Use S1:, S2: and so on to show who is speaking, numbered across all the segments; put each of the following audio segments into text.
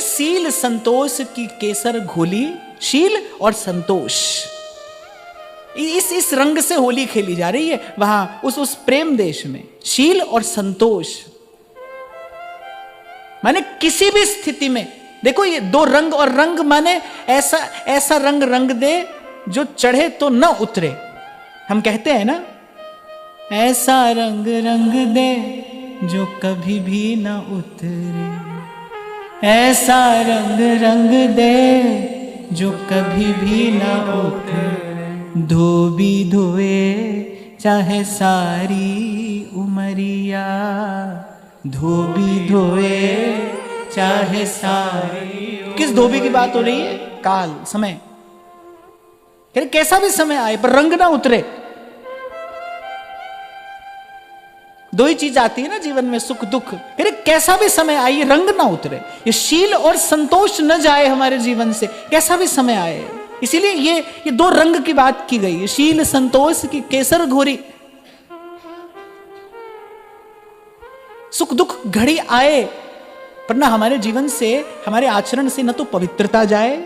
S1: Seal संतोष की केसर घोली, शील और संतोष, इस रंग से होली खेली जा रही है वहां उस प्रेम देश में। शील और संतोष माने किसी भी स्थिति में, देखो ये दो रंग, और रंग माने ऐसा रंग दे जो चढ़े तो न उतरे। हम कहते हैं ना, ऐसा रंग दे जो कभी भी न उतरे, ऐसा रंग दे जो कभी भी न उतरे, धोबी धोए चाहे सारी उमरिया, धोबी धोए चाहे सारी। किस धोबी की बात हो रही है? काल, समय। कैसा भी समय आए पर रंग ना उतरे। दो ही चीज आती है ना जीवन में, सुख दुख। कैसा भी समय आए रंग ना उतरे, ये शील और संतोष न जाए हमारे जीवन से, कैसा भी समय आए। इसीलिए ये दो रंग की बात की गई है, शील संतोष की केसर घोरी। सुख दुख घड़ी आए पर ना हमारे जीवन से, हमारे आचरण से न तो पवित्रता जाए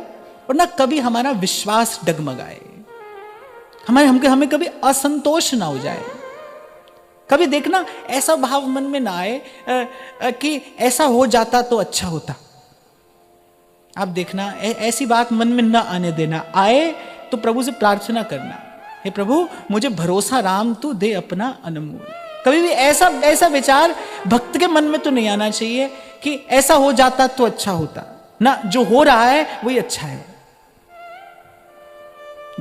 S1: और ना कभी हमारा विश्वास डगमगाए, हमें कभी असंतोष ना हो जाए। कभी देखना ऐसा भाव मन में ना आए कि ऐसा हो जाता तो अच्छा होता। आप देखना ऐसी बात मन में ना आने देना। आए तो प्रभु से प्रार्थना करना, हे प्रभु मुझे भरोसा राम तू दे अपना अनमोल। कभी भी ऐसा विचार भक्त के मन में तो नहीं आना चाहिए कि ऐसा हो जाता तो अच्छा होता ना। जो हो रहा है वही अच्छा है,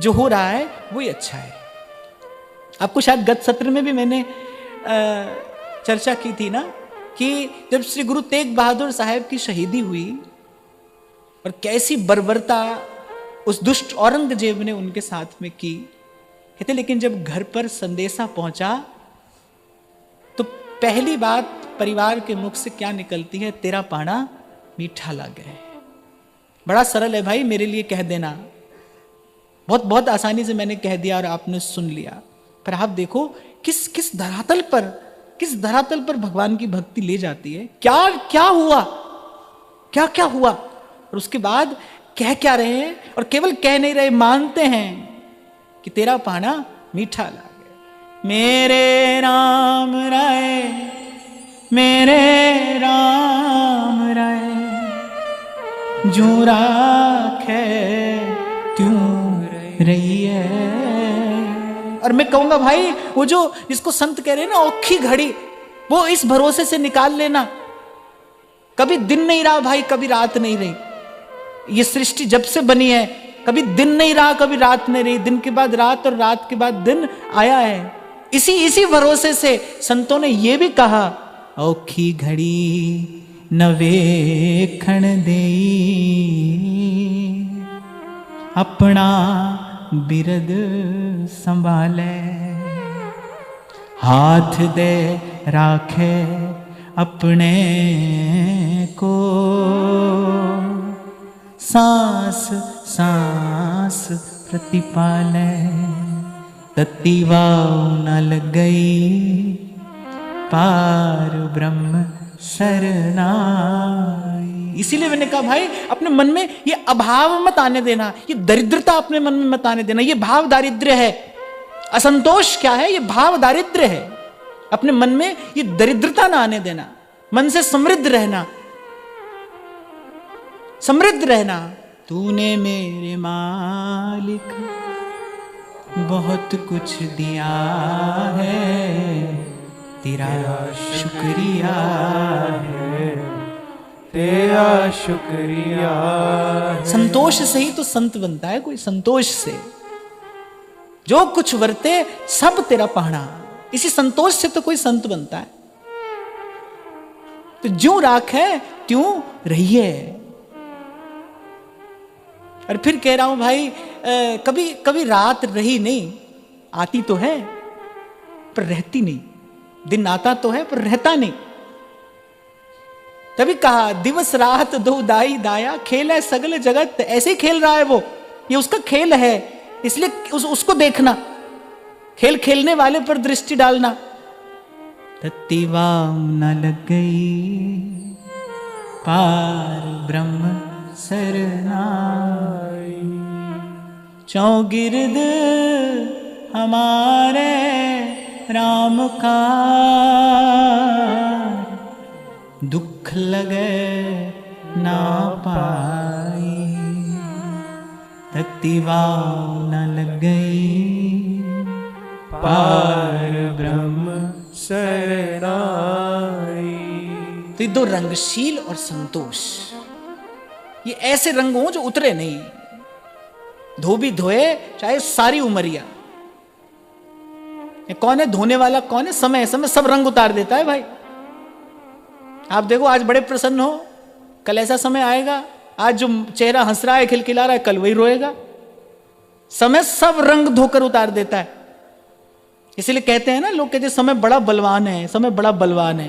S1: जो हो रहा है वही अच्छा है। आपको शायद गत सत्र में भी मैंने चर्चा की थी ना कि जब श्री गुरु तेग बहादुर साहब की शहीदी हुई और कैसी बर्बरता उस दुष्ट औरंगजेब ने उनके साथ में की, कहते लेकिन जब घर पर संदेशा पहुंचा तो पहली बात परिवार के मुख से क्या निकलती है? तेरा पाना मीठा लगे। बड़ा सरल है भाई, मेरे लिए कह देना। बहुत आसानी से मैंने कह दिया और आपने सुन लिया। पर आप देखो किस धरातल पर भगवान की भक्ति ले जाती है। क्या हुआ, क्या हुआ, और उसके बाद कह क्या रहे हैं, और केवल कह नहीं रहे, मानते हैं कि तेरा पाना मीठा लागे। मेरे राम राय, मेरे राम राय, जो राखे त्यों रही है। और मैं कहूंगा भाई, वो जो जिसको संत कह रहे हैं ना औखी घड़ी, वो इस भरोसे से निकाल लेना, कभी दिन नहीं रहा भाई, कभी रात नहीं रही। ये सृष्टि जब से बनी है कभी दिन नहीं रहा, कभी रात नहीं रही, दिन के बाद रात और रात के बाद दिन आया है। इसी भरोसे से संतों ने ये भी कहा, औखी घड़ी नवेखण देई, अपना बिरद संभाले, हाथ दे राखे अपने को, सांस सांस प्रतिपाले, तत्तीवाऊ न लग गई, पार ब्रह्म शरणाई। इसीलिए मैंने कहा भाई अपने मन में ये अभाव मत आने देना, ये दरिद्रता अपने मन में मत आने देना। ये भाव दारिद्र्य है। असंतोष क्या है? ये भाव दारिद्र्य है। अपने मन में ये दरिद्रता ना आने देना, मन से समृद्ध रहना, समृद्ध रहना। तूने मेरे मालिक बहुत कुछ दिया है, तेरा शुक्रिया है, तेरा शुक्रिया है। संतोष से ही तो संत बनता है कोई, संतोष से। जो कुछ वर्ते सब तेरा पहाड़ा, इसी संतोष से तो कोई संत बनता है। तो ज्यों राख है त्यों रहिए। और फिर कह रहा हूं भाई, कभी रात रही नहीं, आती तो है पर रहती नहीं। दिन आता तो है पर रहता नहीं। तभी कहा दिवस रात दो दाई दाया, खेल है सगल जगत। ऐसे ही खेल रहा है वो, ये उसका खेल है, इसलिए उसको देखना, खेल खेलने वाले पर दृष्टि डालना। तत्तीवाम न लग गई, पार ब्रह्म चौगिर्द हमारे राम का दुख लगे ना पाई, तक्तिवाव न लग गई पार ब्रह्म शरणाई। तो ये दो रंग, शील और संतोष, ये ऐसे रंग हो जो उतरे नहीं, धोबी धोए चाहे सारी उमरिया। कौन है धोने वाला, कौन है? समय। समय सब रंग उतार देता है भाई। आप देखो आज बड़े प्रसन्न हो, कल ऐसा समय आएगा, आज जो चेहरा हंस रहा है, खिलखिला रहा है, कल वही रोएगा। समय सब रंग धोकर उतार देता है। इसलिए कहते हैं ना लोग, कहते समय बड़ा बलवान है, समय बड़ा बलवान है,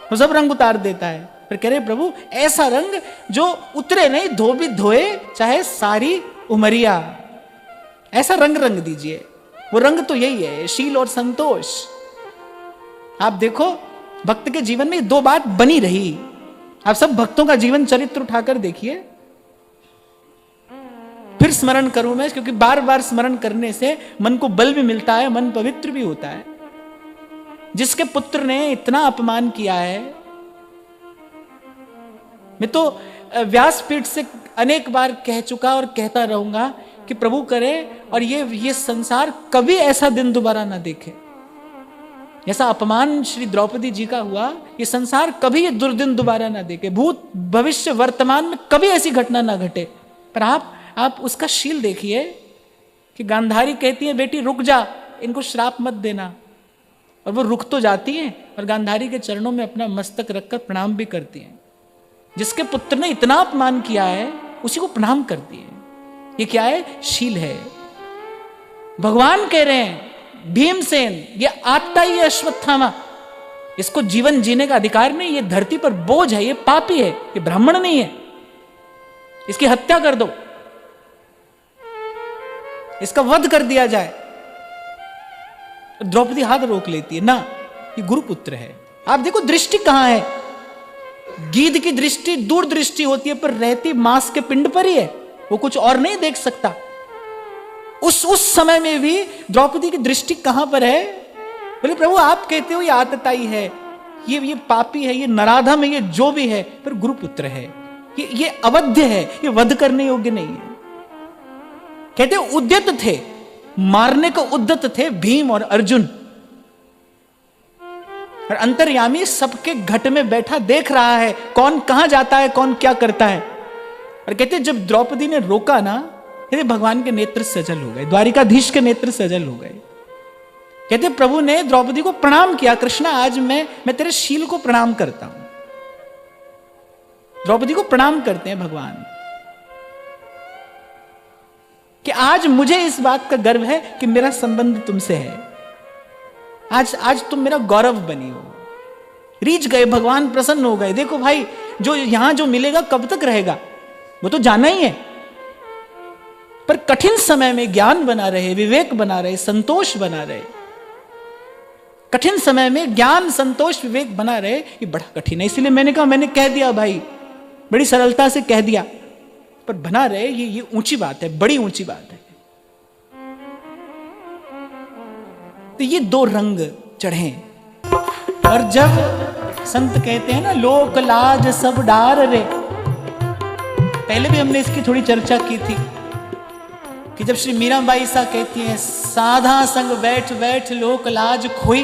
S1: वो सब रंग उतार देता है। पर कह रहे प्रभु ऐसा रंग जो उतरे नहीं, धोबी धोए चाहे सारी उमरिया, ऐसा रंग रंग दीजिए। वो रंग तो यही है, शील और संतोष। आप देखो भक्त के जीवन में दो बात बनी रही। आप सब भक्तों का जीवन चरित्र उठाकर देखिए। फिर स्मरण करूं मैं, क्योंकि बार बार स्मरण करने से मन को बल भी मिलता है, मन पवित्र भी होता है। जिसके पुत्र ने इतना अपमान किया है, मैं तो व्यासपीठ से अनेक बार कह चुका और कहता रहूंगा कि प्रभु करे और ये संसार कभी ऐसा दिन दोबारा ना देखे। जैसा अपमान श्री द्रौपदी जी का हुआ, ये संसार कभी ये दुर्दिन दोबारा ना देखे। भूत भविष्य वर्तमान में कभी ऐसी घटना ना घटे। पर आप उसका शील देखिए कि गांधारी कहती है बेटी रुक जा, इनको श्राप मत देना, और वो रुक तो जाती हैं और गांधारी के चरणों में अपना मस्तक रखकर प्रणाम भी करती हैं। जिसके पुत्र ने इतना अपमान किया है उसी को प्रणाम करती है। ये क्या है? शील है। भगवान कह रहे हैं भीमसेन, ये आत्ता ही है अश्वत्थामा, इसको जीवन जीने का अधिकार नहीं, ये धरती पर बोझ है, ये पापी है, ये ब्राह्मण नहीं है, इसकी हत्या कर दो, इसका वध कर दिया जाए। द्रौपदी हाथ रोक लेती है, ना ये गुरुपुत्र है। आप देखो दृष्टि कहां है। गीध की दृष्टि दूर दृष्टि होती है, पर रहती मांस के पिंड पर ही है, वो कुछ और नहीं देख सकता। उस समय में भी द्रौपदी की दृष्टि कहां पर है? बोले प्रभु आप कहते हो ये आतताई है, ये पापी है, ये नराधम है, ये जो भी है, पर गुरुपुत्र है, ये अवध्य है, ये वध करने योग्य नहीं है। कहते उद्यत थे, मारने को उद्यत थे भीम और अर्जुन, और अंतर्यामी सबके घट में बैठा देख रहा है कौन कहां जाता है, कौन क्या करता है। और कहते जब द्रौपदी ने रोका ना, कहते भगवान के नेत्र सजल हो गए, द्वारिकाधीश के नेत्र सजल हो गए। कहते प्रभु ने द्रौपदी को प्रणाम किया, कृष्णा आज मैं तेरे शील को प्रणाम करता हूं। द्रौपदी को प्रणाम करते हैं भगवान कि आज मुझे इस बात का गर्व है कि मेरा संबंध तुमसे है, आज तुम मेरा गौरव बनी हो। रीझ गए भगवान, प्रसन्न हो गए। देखो भाई जो यहां जो मिलेगा कब तक रहेगा, वो तो जाना ही है, पर कठिन समय में ज्ञान बना रहे, विवेक बना रहे, संतोष बना रहे। कठिन समय में ज्ञान संतोष विवेक बना रहे, ये बड़ा कठिन है। इसलिए मैंने कहा, मैंने कह दिया भाई, बड़ी सरलता से कह दिया, पर बना रहे ये ऊंची बात है, बड़ी ऊंची बात है। तो ये दो रंग चढ़े। और जब संत कहते हैं ना लोक लाज सब डार रे, पहले भी हमने इसकी थोड़ी चर्चा की थी कि जब श्री मीराबाई सा कहती हैं साधा संग बैठ बैठ लोक लाज खोई,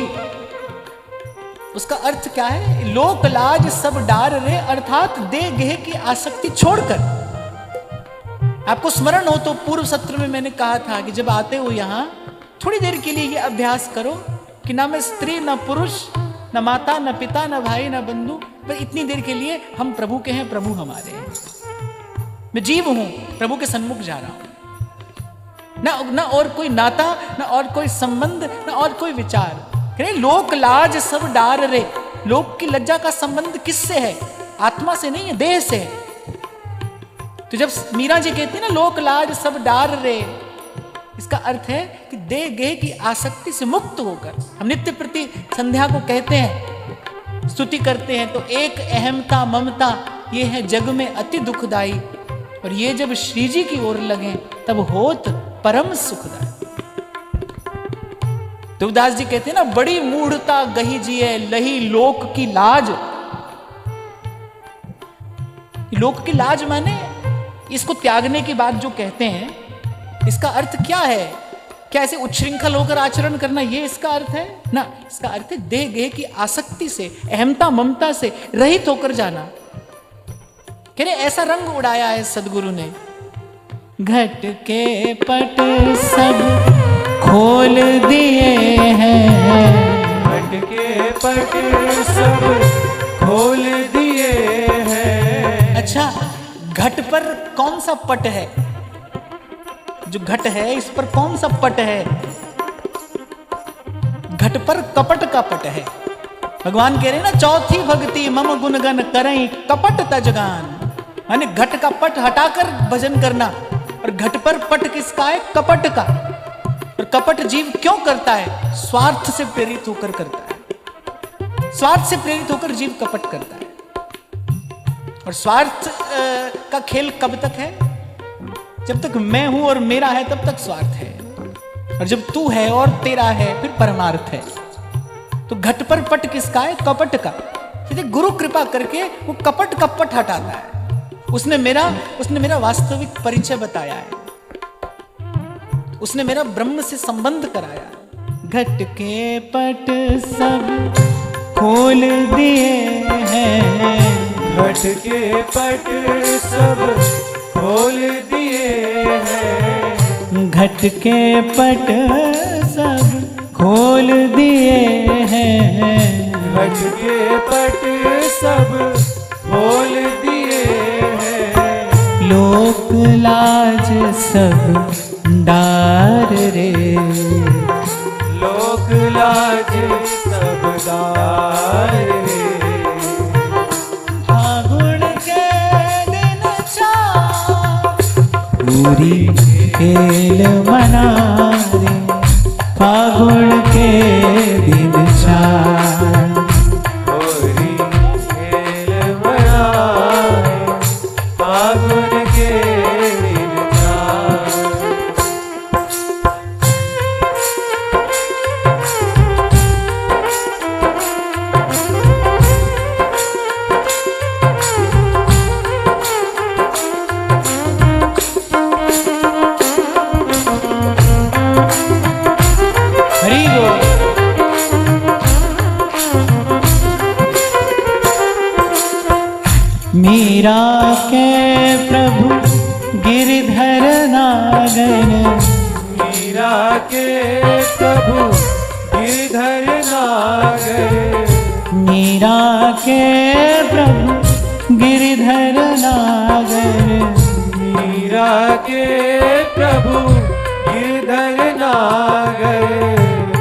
S1: उसका अर्थ क्या है? लोक लाज सब डार रे, अर्थात दे गेह की आसक्ति छोड़कर। आपको स्मरण हो तो पूर्व सत्र में मैंने कहा था कि जब आते हो यहां थोड़ी देर के लिए ये अभ्यास करो कि ना मैं स्त्री, ना पुरुष, न माता, न पिता, न भाई, न बंधु, पर इतनी देर के लिए हम प्रभु के हैं, प्रभु हमारे हैं। मैं जीव हूं, प्रभु के सन्मुख जा रहा हूं, ना और कोई नाता, ना और कोई संबंध, ना और कोई विचार। लोक लाज सब डार रे, लोक की लज्जा का संबंध किससे है? आत्मा से नहीं है, देह से है। तो जब मीरा जी कहती है ना लोक लाज सब डार रे, इसका अर्थ है कि देह गेह की आसक्ति से मुक्त होकर हम नित्य प्रति संध्या को कहते हैं, स्तुति करते हैं, तो एक अहमता ममता ये है जग में अति दुखदाई, और ये जब श्री जी की ओर लगे तब होत परम सुखदायक। तुलसीदास जी कहते हैं ना, बड़ी मूढ़ता गही जिए लही लोक की लाज। लोक की लाज माने इसको त्यागने की बात जो कहते हैं, इसका अर्थ क्या है? क्या ऐसे उच्छृंखल होकर आचरण करना, ये इसका अर्थ है ना? इसका अर्थ है देह गेह की आसक्ति से, अहमता ममता से रहित होकर जाना। कह रहे ऐसा रंग उड़ाया है सदगुरु ने। घट के पट सब खोल दिए हैं,
S2: घट के पट सब खोल दिए हैं।
S1: अच्छा, घट पर कौन सा पट है? जो घट है इस पर कौन सा पट है? घट पर कपट का पट है। भगवान कह रहे हैं ना, चौथी भक्ति मम गुणगन करई कपट तजगान। माने घट का पट हटाकर भजन करना। और घट पर पट किसका है? कपट का। और कपट जीव क्यों करता है? स्वार्थ से प्रेरित होकर करता है। स्वार्थ से प्रेरित होकर जीव कपट करता है। और स्वार्थ का खेल कब तक है? जब तक मैं हूं और मेरा है तब तक स्वार्थ है, और जब तू है और तेरा है फिर परमार्थ है। तो घट पर पट किसका है? कपट का। यदि गुरु कृपा करके वो कपट का पट हटाता है। उसने मेरा वास्तविक परिचय बताया है, उसने मेरा ब्रह्म से संबंध कराया है। घट के पट सब खोल दिए हैं,
S2: घट के पट सब खोल दिए हैं।
S1: घट के पट सब खोल दिए हैं,
S2: घट के पट सब खोल दिए हैं।
S1: लोक लाज सब डार रे,
S2: लोक लाज सब डार रे।
S1: फागुन के दिन पूरी खेल मना रे, फागुन के दिन
S2: पूरी खेल मना रे, फागुन के दिन
S1: मीरा के प्रभु गिरधर नागर,
S2: मीरा के प्रभु गिरधर नागर।
S1: मीरा के प्रभु गिरधर नागर,
S2: मीरा के प्रभु गिरधर नागर।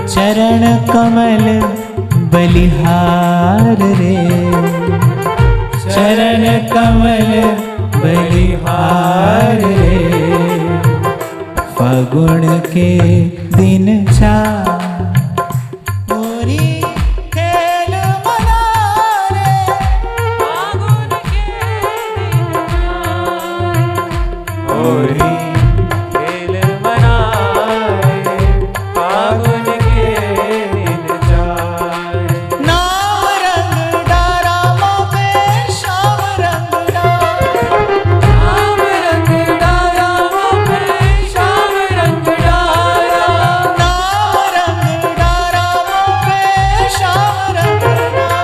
S1: चरण कमल बलिहार रे, चरण कमल बलिहार रे, फागुन के दिन छा पूरी खेल मना रे, फागुन के दिन
S2: पूरी खेल मना रे, फागुन के दिन जाए।
S1: नाम रंग डारा मोपे श्याम रंग डारा,
S2: नाम रंग डारा मोपे श्याम रंग डारा।
S1: नाम रंग डारा मोपे श्याम रंग डारा,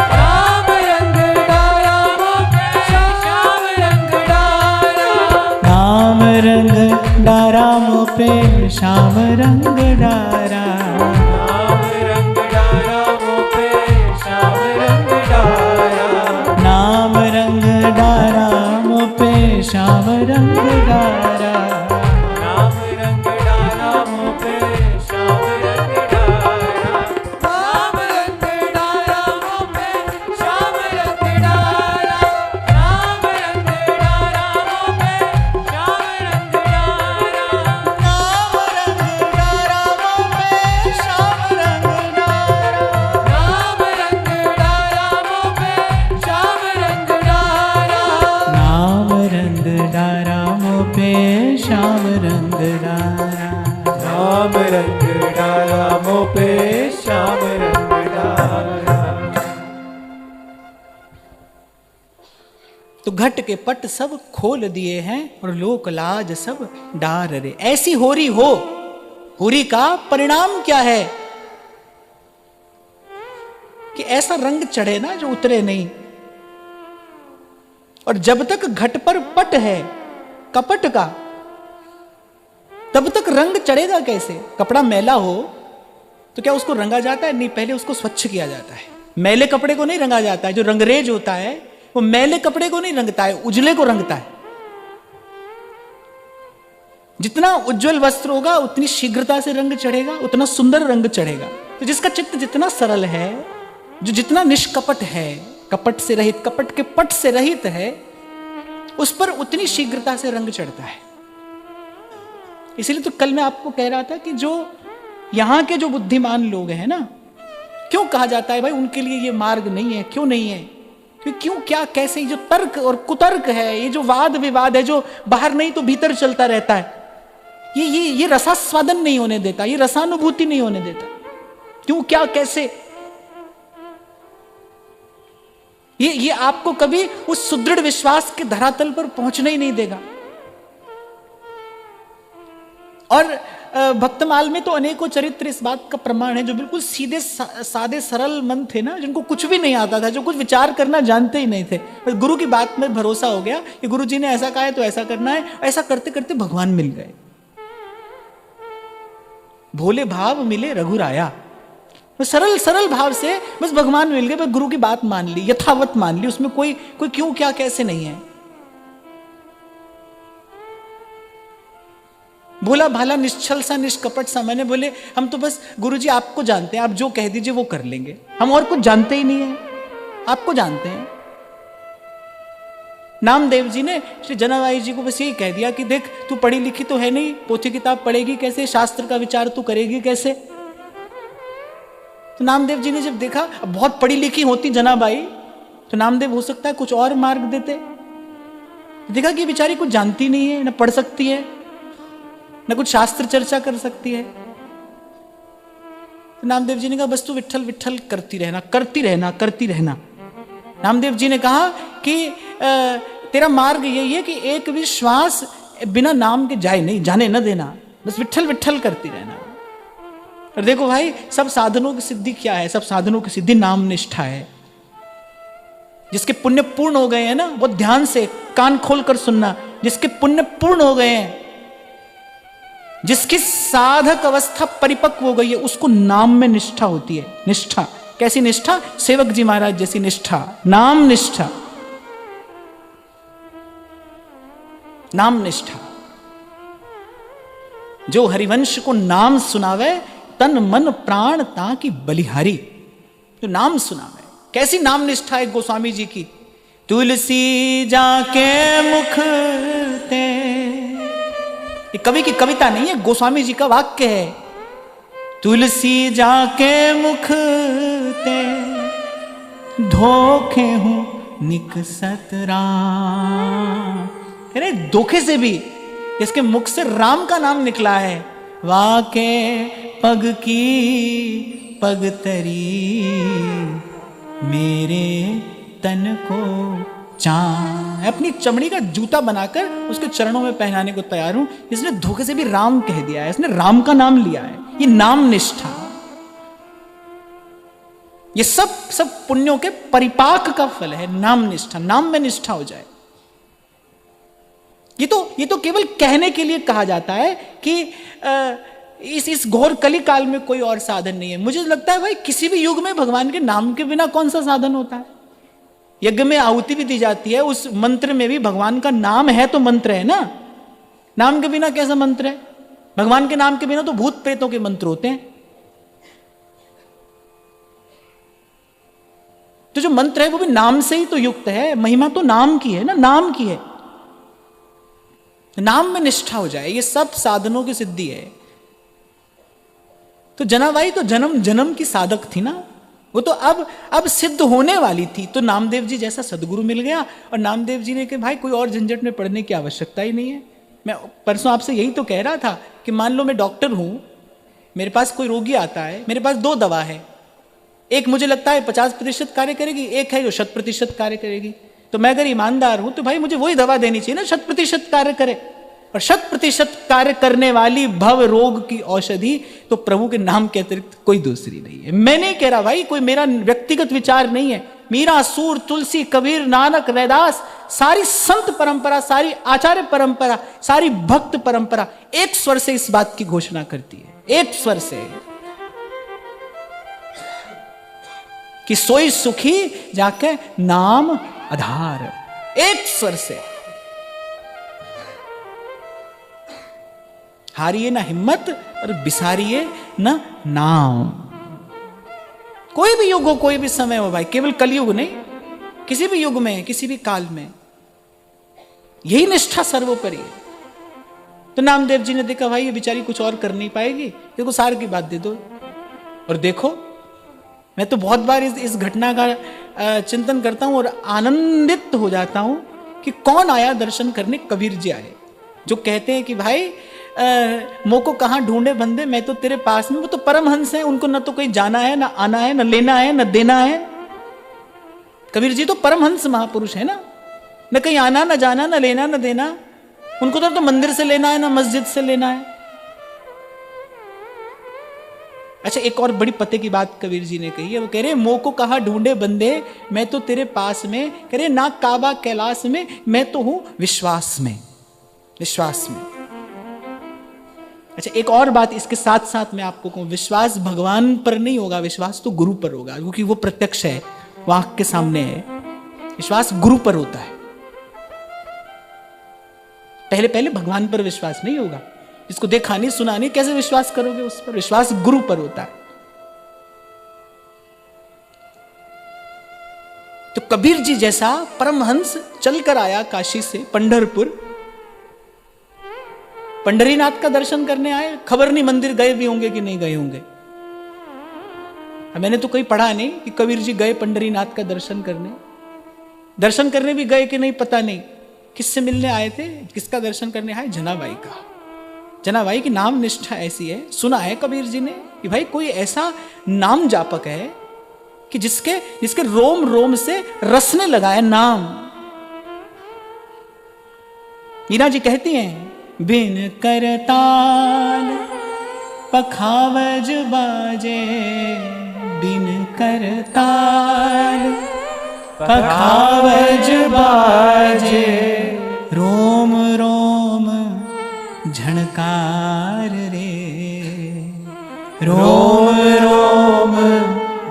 S2: नाम रंग डारा मोपे श्याम रंग डारा।
S1: नाम रंग डारा मोपे श्याम रंग डारा,
S2: नाम रंग डारा मोपे श्याम रंग डारा।
S1: नाम रंग डारा मोपे श्याम रंग डारा।
S2: नाम रंग डारा मोपे श्याम रंग डारा। नाम रंग डारा मोपे श्याम रंग डारा। नाम रंग डारा मोपे श्याम रंग डारा।
S1: नाम रंग डारा मोपे श्याम रंग डारा,
S2: नाम रंग डारा मोपे श्याम रंग डारा।
S1: नाम रंग श्याम रंग डारा।
S2: राम रंग डाला मुँह पे श्याम रंग डाला।
S1: तो घट के पट सब खोल दिए हैं और लोक लाज सब डार रे। ऐसी होरी हो, होरी का परिणाम क्या है कि ऐसा रंग चढ़े ना जो उतरे नहीं। और जब तक घट पर पट है कपट का, तब तक रंग चढ़ेगा कैसे? कपड़ा मैला हो तो क्या उसको रंगा जाता है? नहीं, पहले उसको स्वच्छ किया जाता है। मैले कपड़े को नहीं रंगा जाता है। जो रंगरेज होता है वो मैले कपड़े को नहीं रंगता है, उजले को रंगता है। जितना उज्जवल वस्त्र होगा उतनी शीघ्रता से रंग चढ़ेगा, उतना सुंदर रंग चढ़ेगा। तो जिसका चित्त जितना सरल है, जो जितना निष्कपट है, कपट से रहित, कपट के पट से रहित है, उस पर उतनी शीघ्रता से रंग चढ़ता है। इसीलिए तो कल मैं आपको कह रहा था कि जो यहां के जो बुद्धिमान लोग हैं ना, क्यों कहा जाता है भाई उनके लिए ये मार्ग नहीं है? क्यों नहीं है? क्यों, क्या, कैसे? जो तर्क और कुतर्क है, ये जो वाद विवाद है, जो बाहर नहीं तो भीतर चलता रहता है, ये रसास्वादन नहीं होने देता, ये रसानुभूति नहीं होने देता। क्यों, क्या, कैसे? ये आपको कभी उस सुदृढ़ विश्वास के धरातल पर पहुंचना ही नहीं देगा। और भक्तमाल में तो अनेकों चरित्र इस बात का प्रमाण है, जो बिल्कुल सीधे सादे सरल मन थे ना, जिनको कुछ भी नहीं आता था, जो कुछ विचार करना जानते ही नहीं थे। पर गुरु की बात में भरोसा हो गया कि गुरु जी ने ऐसा कहा है तो ऐसा करना है। ऐसा करते करते भगवान मिल गए। भोले भाव मिले रघुराया। सरल सरल भाव से बस भगवान मिल गए, बस गुरु की बात मान ली, यथावत मान ली, उसमें कोई क्यों, क्या, कैसे नहीं है। भोला भाला निश्चल सा, निष्कपट सा। मैंने बोले हम तो बस गुरुजी आपको जानते हैं, आप जो कह दीजिए वो कर लेंगे, हम और कुछ जानते ही नहीं है, आपको जानते हैं। नामदेव जी ने श्री जनाबाई जी को बस यही कह दिया कि देख तू पढ़ी लिखी तो है नहीं, पोथी किताब पढ़ेगी कैसे, शास्त्र का विचार तू करेगी कैसे। तो नामदेव जी ने जब देखा अब बहुत पढ़ी लिखी होती जनाबाई तो नामदेव हो सकता है कुछ और मार्ग देते। देखा कि बेचारी कुछ जानती नहीं है, न पढ़ सकती है, न कुछ शास्त्र चर्चा कर सकती है। तो नामदेव जी ने कहा बस तू विट्ठल विट्ठल करती रहना, करती रहना, करती रहना। नामदेव जी ने कहा कि तेरा मार्ग यही है कि एक भी श्वास बिना नाम के जाए नहीं, जाने न देना, बस विट्ठल विट्ठल करती रहना। और देखो भाई सब साधनों की सिद्धि क्या है? सब साधनों की सिद्धि नाम निष्ठा है। जिसके पुण्य पूर्ण हो गए हैं ना, बहुत ध्यान से कान खोल कर सुनना, जिसके पुण्य पूर्ण हो गए हैं, जिसकी साधक अवस्था परिपक्व हो गई है, उसको नाम में निष्ठा होती है। निष्ठा कैसी निष्ठा? सेवक जी महाराज जैसी निष्ठा, नाम निष्ठा, नाम निष्ठा। जो हरिवंश को नाम सुनावे, तन मन प्राण ताकि बलिहारी। जो नाम सुनावे, कैसी नाम निष्ठा है गोस्वामी जी की? तुलसी जाके मुख ते, ये कवि की कविता नहीं है, गोस्वामी जी का वाक्य है। तुलसी जाके मुख ते धोखे हूं निकसत राम। कह रहे धोखे से भी इसके मुख से राम का नाम निकला है। वाके पग की पगतरी मेरे तन को चां, अपनी चमड़ी का जूता बनाकर उसके चरणों में पहनाने को तैयार हूं। इसने धोखे से भी राम कह दिया है, इसने राम का नाम लिया है। ये नाम निष्ठा, ये सब पुण्यों के परिपाक का फल है। नाम निष्ठा, नाम में निष्ठा हो जाए। ये तो केवल कहने के लिए कहा जाता है कि इस घोर कली काल में कोई और साधन नहीं है। मुझे लगता है भाई किसी भी युग में भगवान के नाम के बिना कौन सा साधन होता है? यज्ञ में आहुति भी दी जाती है, उस मंत्र में भी भगवान का नाम है तो मंत्र है ना। नाम के बिना कैसा मंत्र है? भगवान के नाम के बिना तो भूत प्रेतों के मंत्र होते हैं। तो जो मंत्र है वो भी नाम से ही तो युक्त है। महिमा तो नाम की है ना, नाम की है। नाम में निष्ठा हो जाए, ये सब साधनों की सिद्धि है। तो जनाबाई तो जन्म जन्म की साधक थी ना, वो तो अब सिद्ध होने वाली थी। तो नामदेव जी जैसा सदगुरु मिल गया और नामदेव जी ने कहा भाई कोई और झंझट में पड़ने की आवश्यकता ही नहीं है, मैं परसों आपसे यही तो कह रहा था कि मान लो मैं डॉक्टर हूं, मेरे पास कोई रोगी आता है, मेरे पास 2 दवा है, एक मुझे लगता है 50% कार्य करेगी, एक है जो 100% कार्य करेगी। तो मैं अगर ईमानदार हूं तो भाई मुझे वही दवा देनी चाहिए ना 100% कार्य करे। और 100% कार्य करने वाली भव रोग की औषधि तो प्रभु के नाम के अतिरिक्त कोई दूसरी नहीं है। मैं नहीं कह रहा भाई, कोई मेरा व्यक्तिगत विचार नहीं है। मीरा, सूर, तुलसी, कबीर, नानक, रैदास, सारी संत परंपरा, सारी आचार्य परंपरा, सारी भक्त परंपरा एक स्वर से इस बात की घोषणा करती है, एक स्वर से, कि सोई सुखी जाके नाम आधार। एक स्वर से। हारिए ना हिम्मत और बिसारिए ना नाम। कोई भी युग हो, कोई भी समय हो भाई, केवल कलयुग नहीं, किसी भी युग में, किसी भी काल में यही निष्ठा सर्वोपरि है। तो नामदेव जी ने देखा भाई ये बेचारी कुछ और कर नहीं पाएगी, देखो सार की बात दे दो। और देखो मैं तो बहुत बार इस घटना का चिंतन करता हूं और आनंदित हो जाता हूं कि कौन आया दर्शन करने, कबीर जी आए, जो कहते हैं कि भाई मो को कहां ढूंढे बंदे, मैं तो तेरे पास में। वो तो परमहंस है, उनको न तो कहीं जाना है, ना आना है, न लेना है, न देना है। कबीर जी तो परमहंस महापुरुष है ना, न कहीं आना, न जाना, न लेना, न देना। उनको तो मंदिर से लेना है, ना मस्जिद से लेना है। अच्छा, एक और बड़ी पते की बात कबीर जी ने कही है। वो कह रहे मो को कहा ढूंढे बंदे, मैं तो तेरे पास में। कह रहे ना काबा कैलाश में, मैं तो हूं विश्वास में, विश्वास में। अच्छा, एक और बात इसके साथ साथ मैं आपको कहूं, विश्वास भगवान पर नहीं होगा, विश्वास तो गुरु पर होगा, क्योंकि वो प्रत्यक्ष है, वो आंख के सामने है। विश्वास गुरु पर होता है। पहले पहले भगवान पर विश्वास नहीं होगा, जिसको देखा नहीं सुना नहीं, कैसे विश्वास करोगे उस पर? विश्वास गुरु पर होता है। तो कबीर जी जैसा परमहंस चलकर आया काशी से पंढरपुर, पंढरीनाथ का दर्शन करने आए। खबर नहीं मंदिर गए भी होंगे कि नहीं गए होंगे। मैंने तो कहीं पढ़ा नहीं कि कबीर जी गए पंढरीनाथ का दर्शन करने। दर्शन करने भी गए कि नहीं पता नहीं। किससे मिलने आए थे, किसका दर्शन करने आए? जनाबाई का। जनाबाई की नाम निष्ठा ऐसी है, सुना है कबीर जी ने कि भाई कोई ऐसा नाम जापक है कि जिसके रोम रोम से रसने लगा है नाम। मीरा जी कहती हैं, बिन करताल पखावज बाजे, बिन करताल पखावज बाजे, रोम रोम झणकार रे, रोम रोम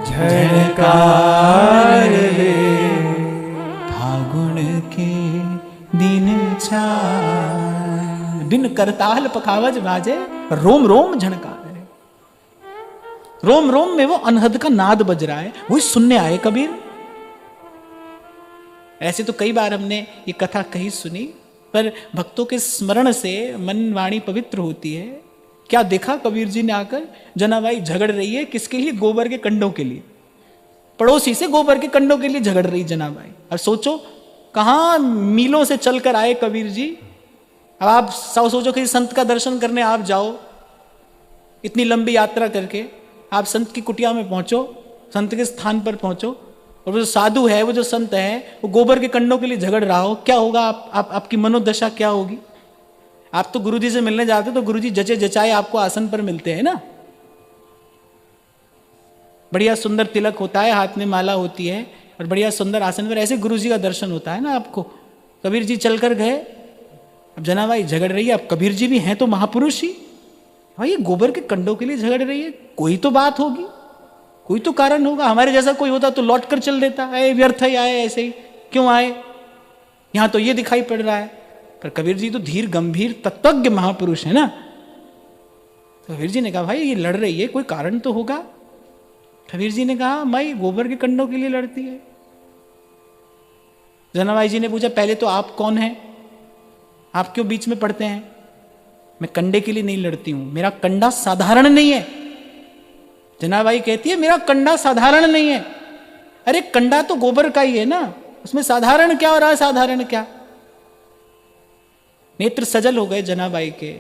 S1: झणकार रे, फागुन के दिन चार, बिन करताल पखावज बाजे, रोम रोम झणकार रे। रोम रोम में वो अनहद का नाद बज रहा है, वही सुनने आए कबीर। ऐसे तो कई बार हमने ये कथा कही सुनी, पर भक्तों के स्मरण से मन वाणी पवित्र होती है। क्या देखा कबीर जी ने आकर? जनाबाई झगड़ रही है किसके लिए? गोबर के कंडों के लिए। पड़ोसी से गोबर के कंडों के लिए झगड़ रही जनाबाई। और सोचो कहां मीलों से चलकर आए कबीर जी। अब आप सोचो कि संत का दर्शन करने आप जाओ, इतनी लंबी यात्रा करके आप संत की कुटिया में पहुंचो, संत के स्थान पर पहुंचो, और वो जो साधु है, वो जो संत है, वो गोबर के कंडों के लिए झगड़ रहा हो, क्या होगा? आपकी मनोदशा क्या होगी? आप तो गुरुजी से मिलने जाते तो गुरुजी जचे जचाए आपको आसन पर मिलते हैं ना। बढ़िया सुंदर तिलक होता है, हाथ में माला होती है, और बढ़िया सुंदर आसन पर ऐसे गुरुजी का दर्शन होता है ना आपको। कबीर जी चलकर गए, अब जनाबाई झगड़ रही है। अब कबीर जी भी हैं तो महापुरुष ही, भाई ये गोबर के कंडों के लिए झगड़ रही है, कोई तो बात होगी, कोई तो कारण होगा। हमारे जैसा कोई होता तो लौट कर चल देता, व्यर्थ ही आए, ऐसे ही क्यों आए, यहां तो ये दिखाई पड़ रहा है। पर कबीर जी तो धीर गंभीर तत्वज्ञ महापुरुष है ना। तो कबीर जी ने कहा भाई ये लड़ रही है, कोई कारण तो होगा। कबीर जी ने कहा माई गोबर के कंडों के लिए लड़ती है। जनाबाई जी ने पूछा पहले तो आप कौन हैं, आप क्यों बीच में पड़ते हैं? मैं कंडे के लिए नहीं लड़ती हूं, मेरा कंडा साधारण नहीं है। जनाबाई कहती है मेरा कंडा साधारण नहीं है। अरे कंडा तो गोबर का ही है ना, उसमें साधारण क्या और असाधारण क्या? नेत्र सजल हो गए जनाबाई के।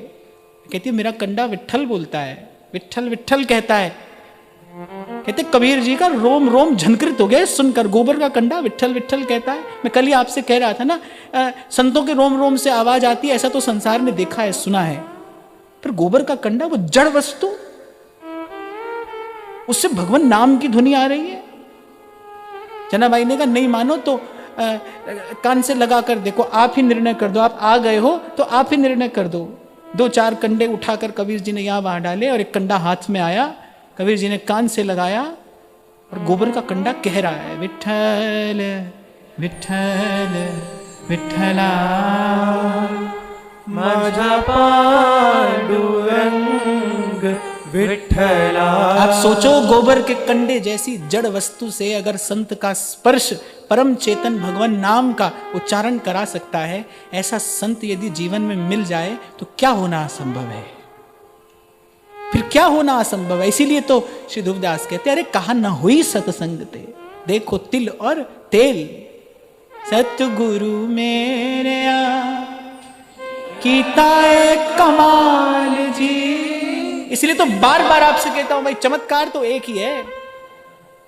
S1: कहती है मेरा कंडा विट्ठल बोलता है, विट्ठल विट्ठल कहता है। कहते कबीर जी का रोम रोम झनकृत हो गया सुनकर, गोबर का कंडा विट्ठल विट्ठल कहता है। मैं कल ही आपसे कह रहा था ना, संतों के रोम रोम से आवाज आती है, ऐसा तो संसार ने देखा है सुना है, पर गोबर का कंडा वो जड़ वस्तु, उससे भगवान नाम की ध्वनि आ रही है। जनाबाई ने कहा नहीं मानो तो कान से लगा कर देखो, आप ही निर्णय कर दो, आप आ गए हो तो आप ही निर्णय कर दो। 2-4 कंडे उठाकर कबीर जी ने यहां वहां डाले और एक कंडा हाथ में आया, कबीर जी ने कान से लगाया और गोबर का कंडा कह रहा है विठ्ठल विठ्ठल विठ्ठला
S2: माझा पांडुरंग विठ्ठला।
S1: आप सोचो गोबर के कंडे जैसी जड़ वस्तु से अगर संत का स्पर्श परम चेतन भगवान नाम का उच्चारण करा सकता है, ऐसा संत यदि जीवन में मिल जाए तो क्या होना असंभव है, फिर क्या होना असंभव है। इसीलिए तो श्री ध्रुवदास कहते अरे कहा न हुई सत्संग ते, देखो तिल और तेल। सतगुरु मेरे कीता कमाल जी। इसलिए तो बार बार आपसे कहता हूं भाई, चमत्कार तो एक ही है।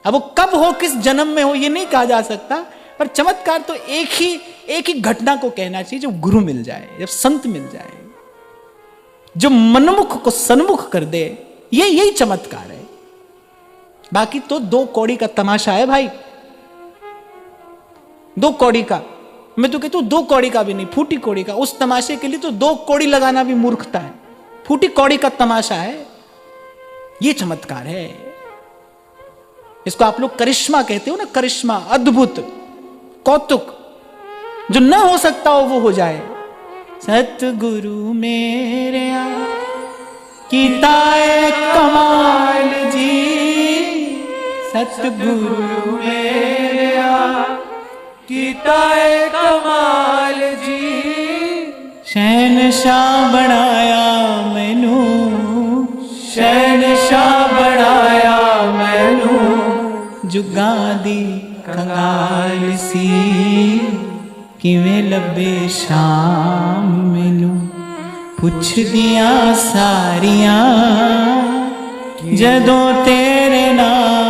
S1: अब वो कब हो, किस जन्म में हो, ये नहीं कहा जा सकता, पर चमत्कार तो एक ही घटना को कहना चाहिए, जब गुरु मिल जाए, जब संत मिल जाए, जो मनमुख को सन्मुख कर दे, यही चमत्कार है। बाकी तो 2 कौड़ी का तमाशा है भाई, 2 कौड़ी का। मैं तो कहता हूं 2 कौड़ी का भी नहीं, फूटी कौड़ी का। उस तमाशे के लिए तो 2 कौड़ी लगाना भी मूर्खता है। फूटी कौड़ी का तमाशा है, ये चमत्कार है। इसको आप लोग करिश्मा कहते हो ना, करिश्मा, अद्भुत, कौतुक, जो न हो सकता हो वो हो जाए। सतगुरु मेरे कीता कमाल जी, सतगुरु मेरे
S2: कीता कमाल जी।
S1: शहनशाह बनाया मैनू,
S2: शहनशाह बनाया मैनू,
S1: जुगां दी कंगाल सी, किवें लब्बे शाम मैनू, पुछदियां सारियां जदों तेरे नाम